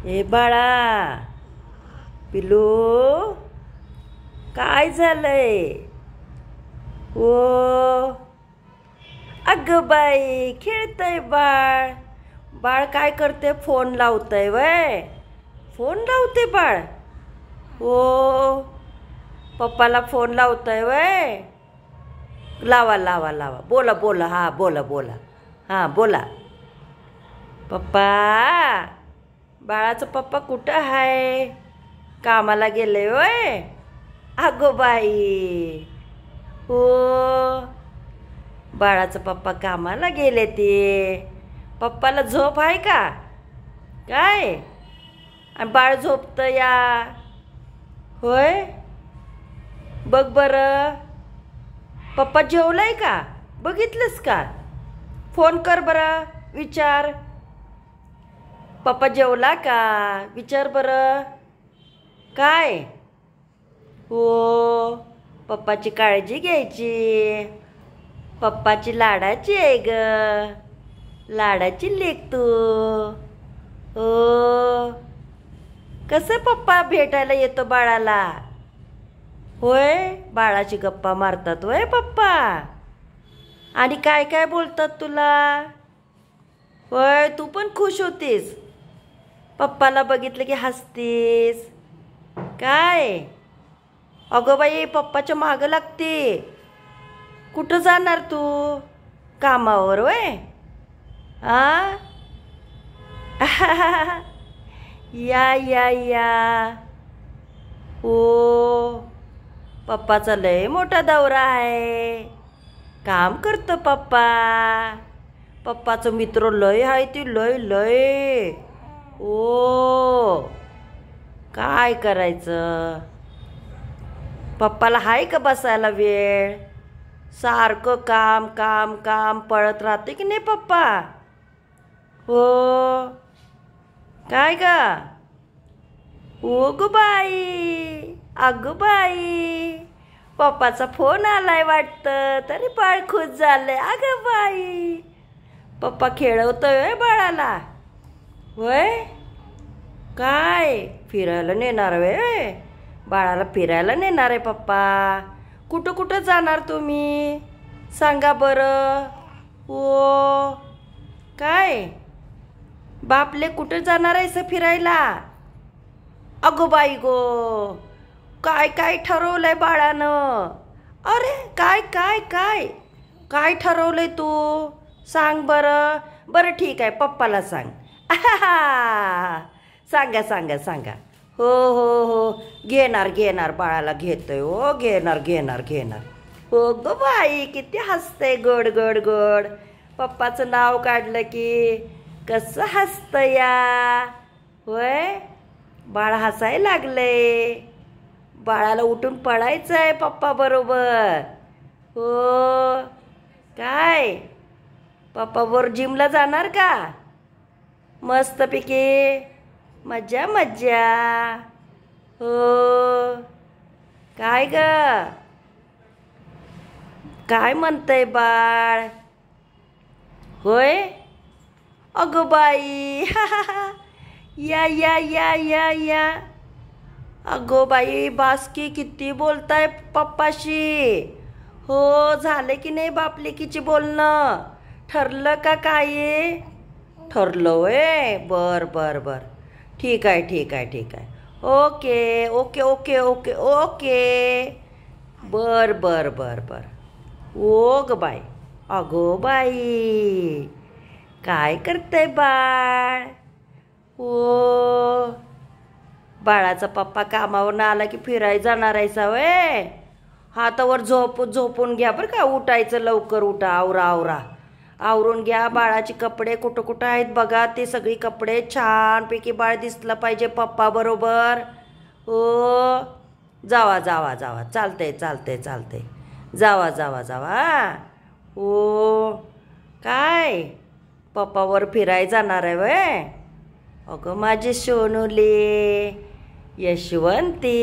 ए बाळा, पिलू, काय झालंय? ओ, अगं बाई, खेळतय बाळ. बाळ काय करते? फोन लावतय वय? फोन लावते बाळ? ओ, पप्पाला फोन लावतय वय? लावा लावा लावा, बोला बोला, हा बोला बोला, हा बोला. पप्पा, बाळाचं पप्पा कुठं आहे? कामाला गेले वय? अगो बाई, हो, बाळाचं पप्पा कामाला गेले ते. पप्पाला झोप आहे का काय? आणि बाळ झोपतं या? होय, बघ बरं. पप्पा जेवलाय का? बघितलंस का? फोन कर बरं, विचार. पप्पा जेवला का? विचार बरं. काय? हो, पप्पाची काळजी घ्यायची. पप्पाची लाडाची आहे ग, लाडाची लेक तू. हो, कसं पप्पा भेटायला येतो बाळाला? होय, बाळाची गप्पा मारतात होय पप्पा? आणि काय काय बोलतात तुला? होय, तू पण खुश होतीस? पप्पाला बघितलं की हसतीस काय? अगं बाई, पप्पाच्या मागं लागते. कुठं जाणार तू? कामावर वय? आ या या या. ओ, पप्पाचा लय मोठा दौरा आहे. काम करतो पप्पा. पप्पाचं मित्र लय आहे ती, लय लय. ओ, काय करायचं? पप्पाला हाय का बसायला वेळ? सारखं काम काम काम पळत राहते की नाही पप्पा? हो, काय गा? ओ ग बाई, अगं बाई, पप्पाचा फोन आलाय वाटतं, तरी बाळ खुश झालंय. अगं बाई, पप्पा खेळवतोय बाळाला होय? काय फिरायला नेणार वे? बाळाला फिरायला नेणार आहे पप्पा. कुठं कुठं जाणार तुम्ही? सांगा बरं. हो, काय बापले, कुठं जाणार आहेस फिरायला? अगो बाई गो, काय काय ठरवलंय बाळानं? अरे काय काय काय काय ठरवलंय तू? सांग बरं. बरं ठीक आहे, पप्पाला सांग. सांगा सांगा सांगा. हो हो हो, घेणार घेणार, बाळाला घेतोय. हो, घेणार घेणार घेणार. हो ग बाई, किती हसतंय गोड गोड गोड. पप्पाचं नाव काढलं की कसं हसतं या. होय, बाळ हसायला लागलंय. बाळाला उठून पळायचं आहे पप्पा बरोबर. हो, काय पप्पा वर जिमला जाणार का? मस्तपैकी मज्जा मज्जा. हो, काय ग, काय म्हणतंय बाळ? होय, अगं बाई, या या या या या. अगो बाई, बासकी किती बोलताय पप्पाशी. हो, झाले की नाही बापलेकीची बोलणं? ठरलं का काय? ठरलं होय? बर बर बर, ठीक आहे ठीक आहे ठीक आहे. Okay okay okay okay okay. बर बर बर बर. ओ ग बाई, अगो बाई, काय करते बाळ? ओ, बाळाचा पप्पा कामावरून आला की फिरायला जाणार आहेसा वय? हातावर झोपून घ्या बरं का. उठायचं लवकर, उठा, आवरा आवरा, आवरून घ्या. बाळाचे कपडे कुठं कुठं आहेत बघा. ते सगळी कपडे छानपैकी बाळ दिसलं पाहिजे पप्पा बरोबर. हो, जावा जावा जावा, चालतंय चालतंय चालतंय, जावा जावा जावा. हो, काय पप्पावर फिरायला जाणार आहे वय? अगं माझी सोनुली, यशवंती,